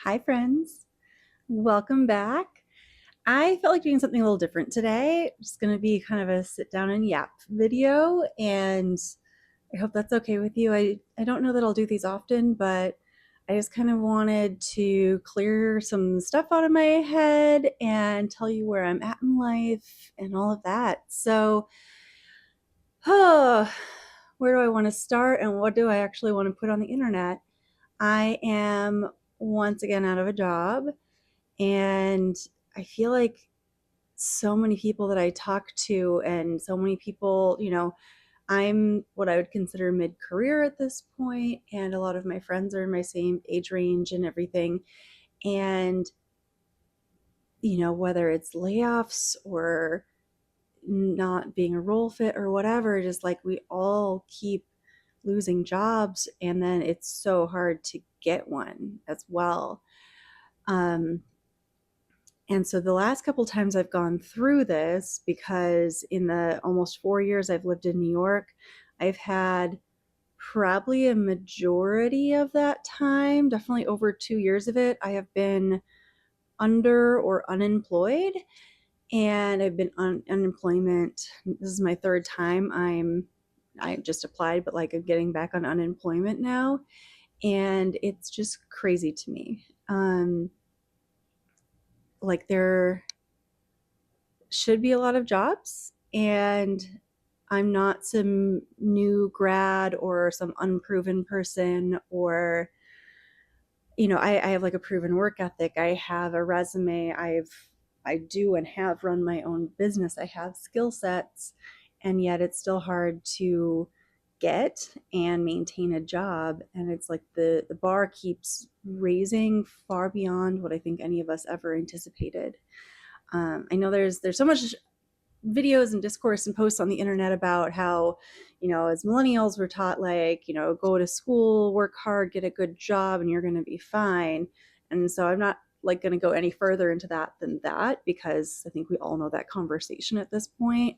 Hi, friends. Welcome back. I felt like doing something a little different today. It's going to be kind of a sit down and yap video, and I hope that's okay with you. I don't know that I'll do these often, but I just kind of wanted to clear some stuff out of my head and tell you where I'm at in life and all of that. So, where do I want to start and what do I actually want to put on the internet? I am once again out of a job. And I feel like so many people that I talk to, and so many people, I'm what I would consider mid career at this point, and a lot of my friends are in my same age range and everything. And, whether it's layoffs or not being a role fit or whatever, just like we all keep losing jobs, and then it's so hard to get one as well. Um, And so the last couple times I've gone through this, because in the almost 4 years I've lived in New York, I've had probably a majority of that time, definitely over 2 years of it, I have been under or unemployed. And I've been on unemployment. This is my third time. I just applied, but like I'm getting back on unemployment now. And it's just crazy to me. Like there should be a lot of jobs, and I'm not some new grad or some unproven person, or I have like a proven work ethic. I have a resume. I do and have run my own business. I have skill sets, and yet it's still hard to get and maintain a job. And it's like the bar keeps raising far beyond what I think any of us ever anticipated. I know there's so much videos and discourse and posts on the internet about how, as millennials we're taught, like, go to school, work hard, get a good job, and you're going to be fine. And so I'm not like going to go any further into that than that, because I think we all know that conversation at this point.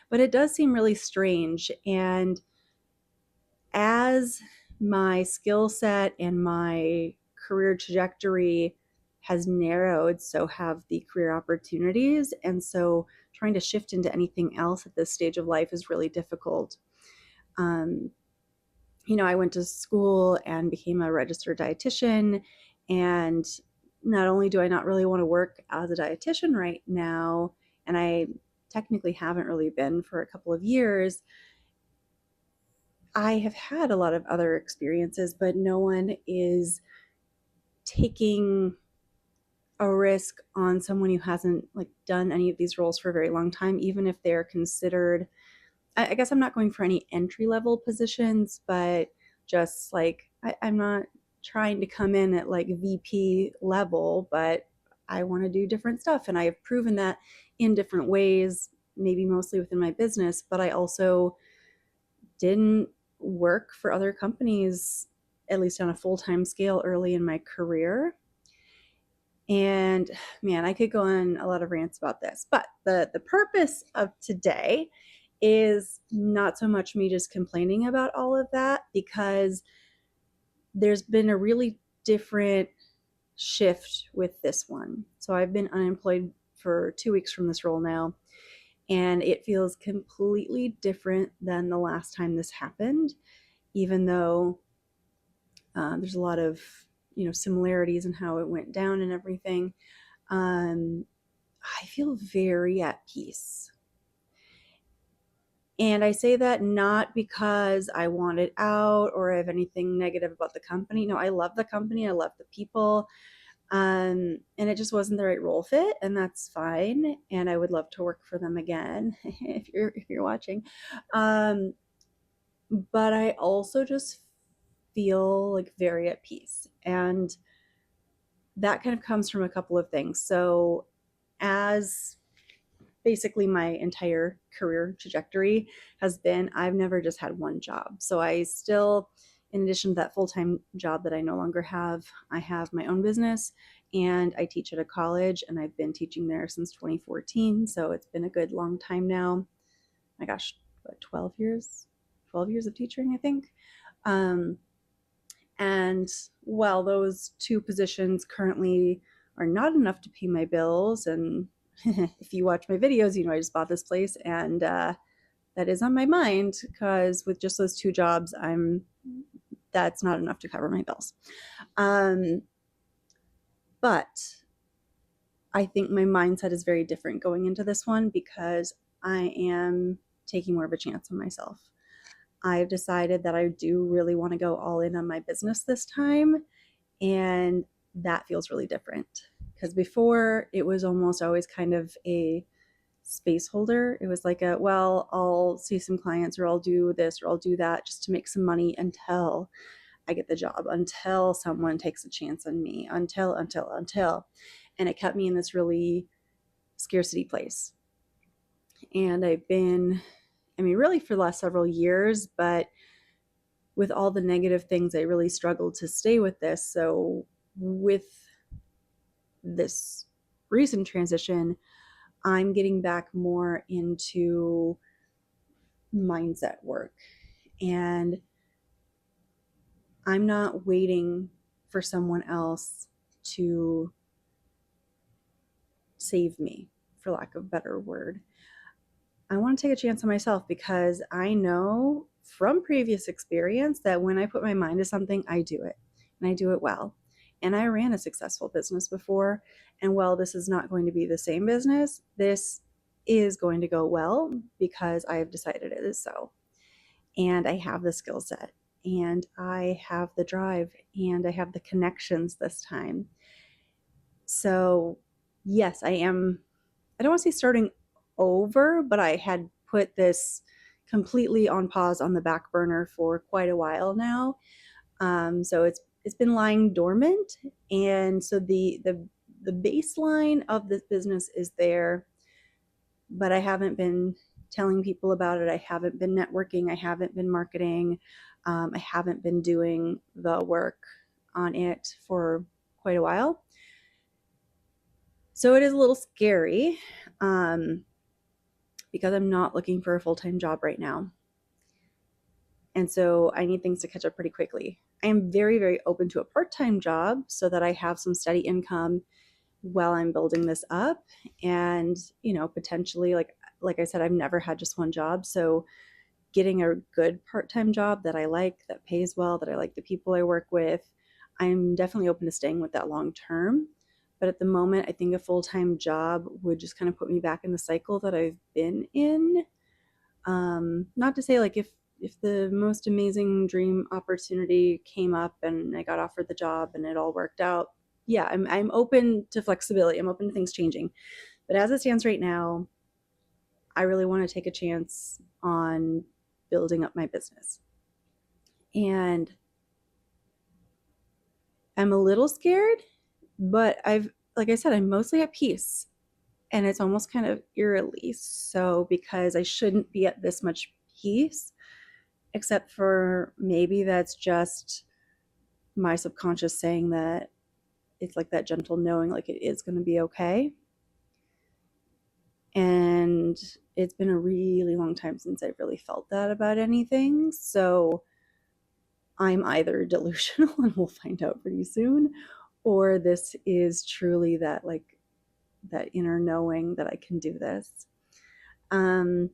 But it does seem really strange. And as my skill set and my career trajectory has narrowed, so have the career opportunities. And so trying to shift into anything else at this stage of life is really difficult. Um, I went to school and became a registered dietitian. And not only do I not really want to work as a dietitian right now, and I technically haven't really been for a couple of years, I have had a lot of other experiences, but no one is taking a risk on someone who hasn't like done any of these roles for a very long time, even if they're considered. I guess I'm not going for any entry level positions, but just like I'm not trying to come in at like VP level, but I want to do different stuff, and I have proven that in different ways, maybe mostly within my business. But I also didn't work for other companies, at least on a full-time scale, early in my career. And man, I could go on a lot of rants about this, but the purpose of today is not so much me just complaining about all of that, because there's been a really different shift with this one. So I've been unemployed for 2 weeks from this role now, and it feels completely different than the last time this happened, even though there's a lot of similarities in how it went down and everything. um, I feel very at peace. And I say that not because I want it out or I have anything negative about the company. No, I love the company. I love the people. And it just wasn't the right role fit, and that's fine. And I would love to work for them again if you're watching. Um, but I also just feel like very at peace. And that kind of comes from a couple of things. So, as basically my entire career trajectory has been, I've never just had one job. So, I still, in addition to that full time job that I no longer have, I have my own business and I teach at a college, and I've been teaching there since 2014. So, it's been a good long time now. My gosh, what, 12 years? 12 years of teaching, I think. Um, and well, those two positions currently are not enough to pay my bills. And if you watch my videos, you know I just bought this place, and that is on my mind because with just those two jobs, that's not enough to cover my bills. Um, but I think my mindset is very different going into this one because I am taking more of a chance on myself. I've decided that I do really want to go all in on my business this time, and that feels really different because before it was almost always kind of a space holder. It was like well, I'll see some clients or I'll do this or I'll do that just to make some money until I get the job, until someone takes a chance on me, until. And it kept me in this really scarcity place. And I've been, I mean, really for the last several years, but with all the negative things, I really struggled to stay with this. So with this recent transition, I'm getting back more into mindset work. And I'm not waiting for someone else to save me, for lack of a better word. I want to take a chance on myself because I know from previous experience that when I put my mind to something, I do it and I do it well. And I ran a successful business before. And while this is not going to be the same business, this is going to go well because I have decided it is so. And I have the skill set and I have the drive and I have the connections this time. So, yes, I am, I don't want to say starting over, but I had put this completely on pause on the back burner for quite a while now. So it's been lying dormant, and so the baseline of this business is there, but I haven't been telling people about it. I haven't been networking. I haven't been marketing. I haven't been doing the work on it for quite a while. So it is a little scary because I'm not looking for a full-time job right now. And so I need things to catch up pretty quickly. I am very, very open to a part-time job so that I have some steady income while I'm building this up. And, you know, potentially, like I said, I've never had just one job. So getting a good part-time job that I like, that pays well, that I like the people I work with, I'm definitely open to staying with that long term. But at the moment, I think a full-time job would just kind of put me back in the cycle that I've been in. Not to say like if the most amazing dream opportunity came up and I got offered the job and it all worked out, yeah, I'm open to flexibility. I'm open to things changing. But as it stands right now, I really want to take a chance on building up my business. And I'm a little scared, but like I said, I'm mostly at peace. And it's almost kind of eerily so because I shouldn't be at this much peace, except for maybe that's just my subconscious saying that it's like that gentle knowing, like it is going to be okay. And it's been a really long time since I've really felt that about anything. So I'm either delusional and we'll find out pretty soon, or this is truly that like that inner knowing that I can do this. Um,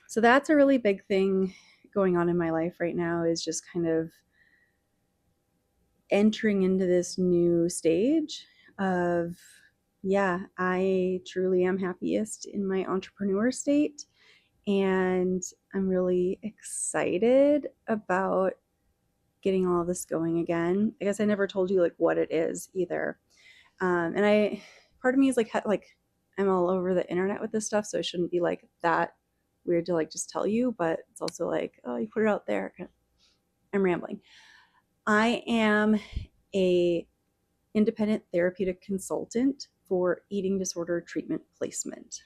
so that's a really big thing going on in my life right now, is just kind of entering into this new stage of, yeah, I truly am happiest in my entrepreneur state. And I'm really excited about getting all of this going again. I guess I never told you like what it is either. And part of me is like I'm all over the internet with this stuff, so it shouldn't be like that weird to like just tell you, but it's also like, oh, you put it out there. I'm rambling. I am a independent therapeutic consultant for eating disorder treatment placement.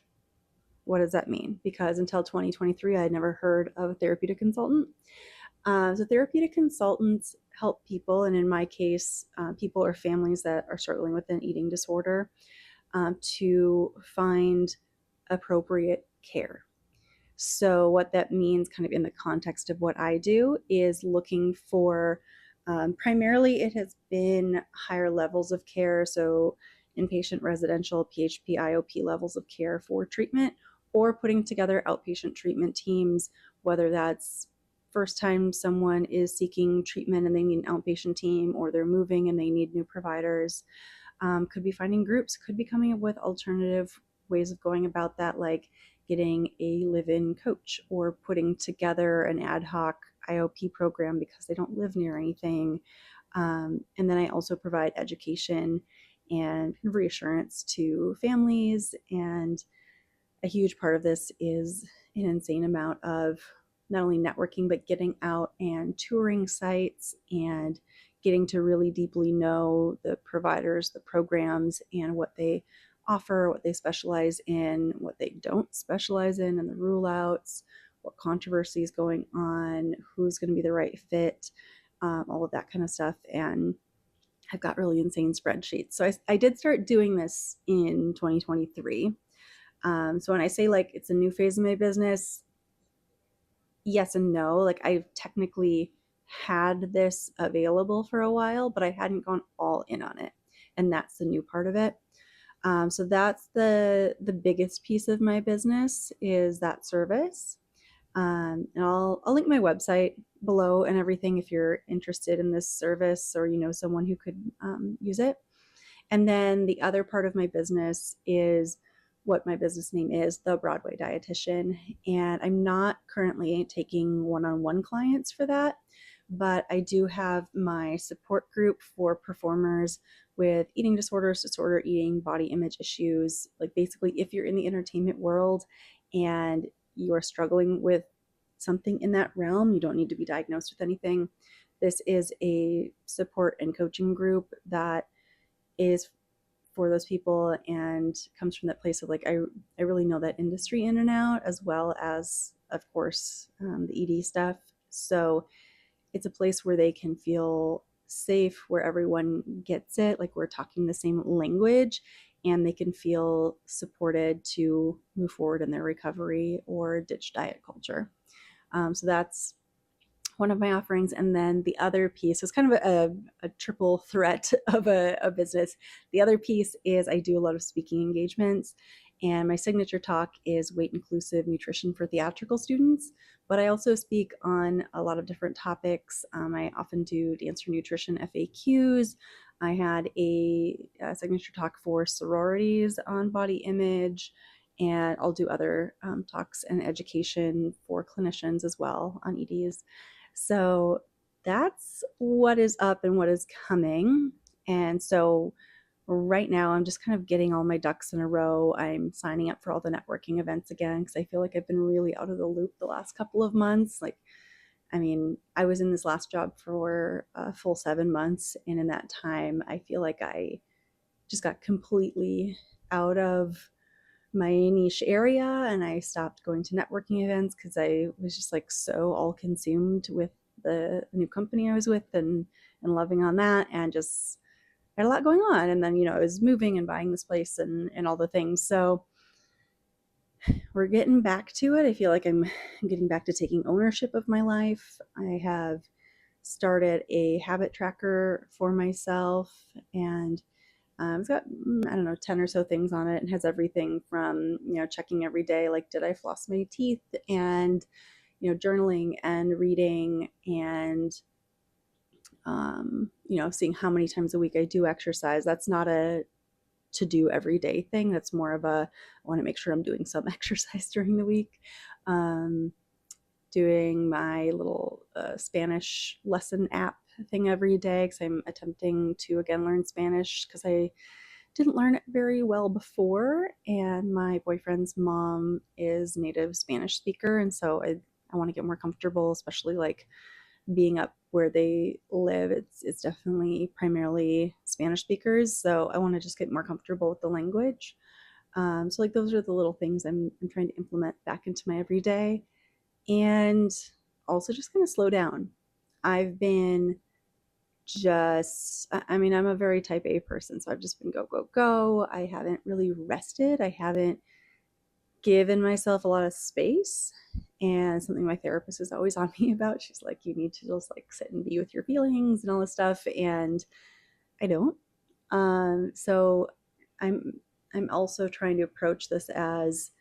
What does that mean? Because until 2023, I had never heard of a therapeutic consultant. So therapeutic consultants help people, and in my case, people or families that are struggling with an eating disorder, to find appropriate care. So what that means kind of in the context of what I do is looking for Primarily, it has been higher levels of care, so inpatient, residential, PHP, IOP levels of care for treatment, or putting together outpatient treatment teams, whether that's first time someone is seeking treatment and they need an outpatient team, or they're moving and they need new providers. Could be finding groups, could be coming up with alternative ways of going about that, like getting a live in coach or putting together an ad hoc IOP program because they don't live near anything. And then I also provide education and reassurance to families. And a huge part of this is an insane amount of not only networking, but getting out and touring sites and getting to really deeply know the providers, the programs, and what they offer, what they specialize in, what they don't specialize in, and the rule outs, what controversy is going on, who's going to be the right fit, all of that kind of stuff. And I've got really insane spreadsheets. So I did start doing this in 2023. So when I say like it's a new phase of my business, yes and no. Like I've technically had this available for a while, but I hadn't gone all in on it, and that's the new part of it. So that's the biggest piece of my business is that service. And I'll link my website below and everything if you're interested in this service or you know someone who could use it. And then the other part of my business is what my business name is, The Broadway Dietitian. And I'm not currently taking one on one clients for that, but I do have my support group for performers with eating disorders, disorder eating, body image issues. Like basically, if you're in the entertainment world and you are struggling with something in that realm, you don't need to be diagnosed with anything. This is a support and coaching group that is for those people and comes from that place of like I really know that industry in and out, as well as of course the ED stuff. So it's a place where they can feel safe, where everyone gets it, like we're talking the same language, and they can feel supported to move forward in their recovery or ditch diet culture. So that's one of my offerings. And then the other piece is kind of a triple threat of a business. The other piece is I do a lot of speaking engagements, and my signature talk is weight inclusive nutrition for theatrical students. But I also speak on a lot of different topics. I often do dance for nutrition FAQs. I had a signature talk for sororities on body image, and I'll do other talks and education for clinicians as well on EDs. So that's what is up and what is coming. And so right now I'm just kind of getting all my ducks in a row. I'm signing up for all the networking events again because I feel like I've been really out of the loop the last couple of months. Like, I mean, I was in this last job for a full 7 months. And in that time, I feel like I just got completely out of my niche area and I stopped going to networking events because I was just like so all consumed with the new company I was with and loving on that and just had a lot going on. And then, you know, I was moving and buying this place and all the things. So we're getting back to it. I feel like I'm getting back to taking ownership of my life. I have started a habit tracker for myself, and it's got, I don't know, 10 or so things on it and has everything from, you know, checking every day, like, did I floss my teeth, and, you know, journaling and reading and, you know, seeing how many times a week I do exercise. That's not a to do everyday thing. That's more of a, I want to make sure I'm doing some exercise during the week. Um, Doing my little Spanish lesson app thing every day because I'm attempting to again learn Spanish because I didn't learn it very well before, and my boyfriend's mom is native Spanish speaker, and so I want to get more comfortable, especially like being up where they live. It's definitely primarily Spanish speakers, so I want to just get more comfortable with the language. So like those are the little things I'm trying to implement back into my everyday, and also just kind of slow down. I've been just, I mean, I'm a very type A person, so I've just been go, go, go. I haven't really rested. I haven't given myself a lot of space. and something my therapist is always on me about. She's like, you need to just like sit and be with your feelings and all this stuff, and I don't. So I'm I'm also trying to approach this as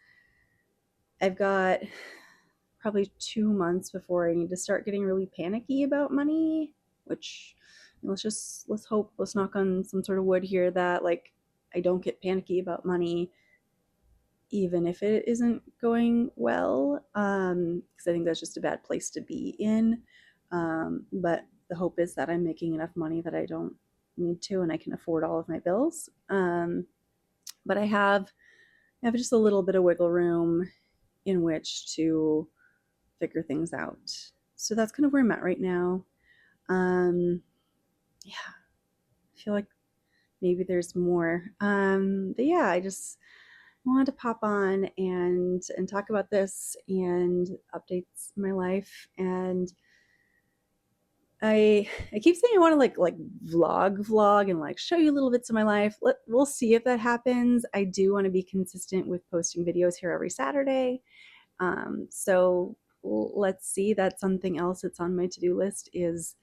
I've got probably 2 months before I need to start getting really panicky about money, which let's hope, let's knock on some sort of wood here that like I don't get panicky about money even if it isn't going well, because I think that's just a bad place to be in. But the hope is that I'm making enough money that I don't need to and I can afford all of my bills. But I have just a little bit of wiggle room in which to figure things out. So that's kind of where I'm at right now. Um, yeah, I feel like maybe there's more. But yeah, I just wanted to pop on and talk about this and updates my life. And I keep saying I want to like vlog and like show you little bits of my life. We'll see if that happens. I do want to be consistent with posting videos here every Saturday. So let's see. That's something else that's on my to-do list is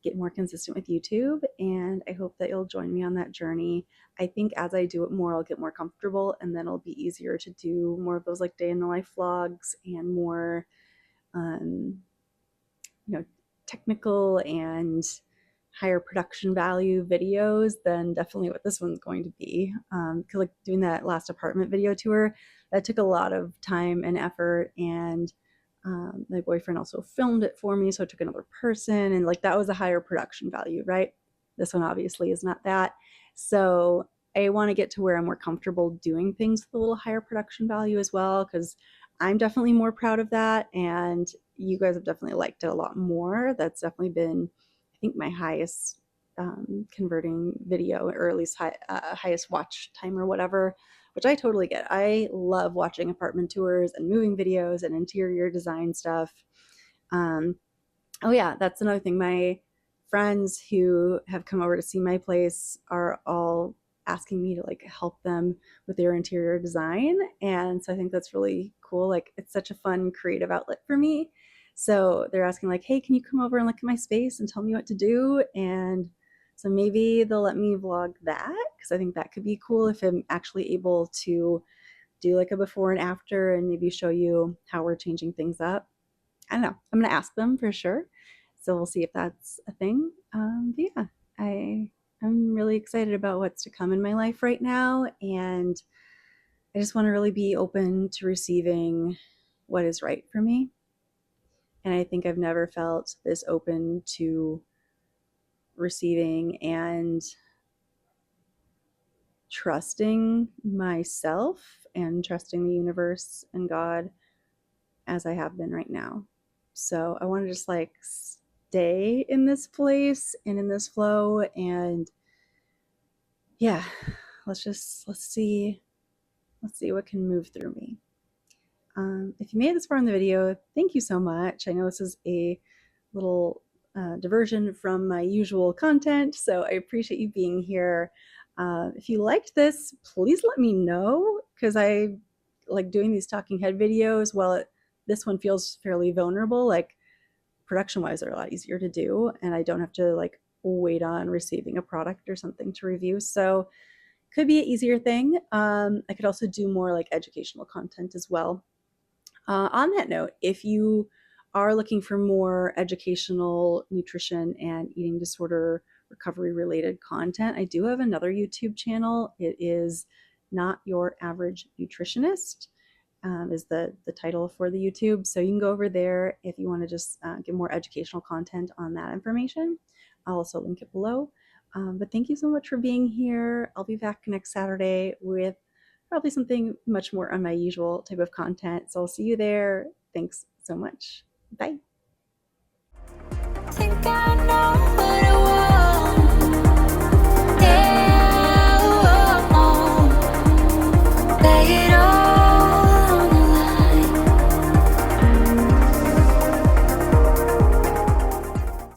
get more consistent with YouTube. And I hope that you'll join me on that journey. I think as I do it more, I'll get more comfortable and then it'll be easier to do more of those like day in the life vlogs and more, um, you know, technical and higher production value videos than definitely what this one's going to be. Because like doing that last apartment video tour, that took a lot of time and effort, and my boyfriend also filmed it for me, so it took another person, and like that was a higher production value, right? This one obviously is not that. So I want to get to where I'm more comfortable doing things with a little higher production value as well, because I'm definitely more proud of that, and you guys have definitely liked it a lot more. That's definitely been, I think, my highest converting video, or at least highest watch time or whatever, which I totally get. I love watching apartment tours and moving videos and interior design stuff. Um, Oh yeah, that's another thing. My friends who have come over to see my place are all asking me to like help them with their interior design. And so I think that's really cool. Like it's such a fun creative outlet for me. So they're asking like, "Hey, can you come over and look at my space and tell me what to do?" And so maybe they'll let me vlog that because I think that could be cool if I'm actually able to do like a before and after and maybe show you how we're changing things up. I don't know. I'm gonna ask them for sure. So we'll see if that's a thing. But yeah, I'm really excited about what's to come in my life right now, and I just want to really be open to receiving what is right for me. And I think I've never felt this open to receiving and trusting myself and trusting the universe and God as I have been right now. So I want to just like stay in this place and in this flow, and yeah, let's see what can move through me. If you made it this far in the video, thank you so much. I know this is a little diversion from my usual content, so I appreciate you being here. If you liked this, please let me know, because I like doing these talking head videos. While this one feels fairly vulnerable, like production wise, they're a lot easier to do, and I don't have to like wait on receiving a product or something to review. So could be an easier thing. I could also do more like educational content as well. On that note, if you are looking for more educational nutrition and eating disorder recovery related content, I do have another YouTube channel. It is Not Your Average Nutritionist, is the title for the YouTube. So you can go over there if you want to just get more educational content on that information. I'll also link it below. But thank you so much for being here. I'll be back next Saturday with probably something much more on my usual type of content. So I'll see you there. Thanks so much. Bye. Think I know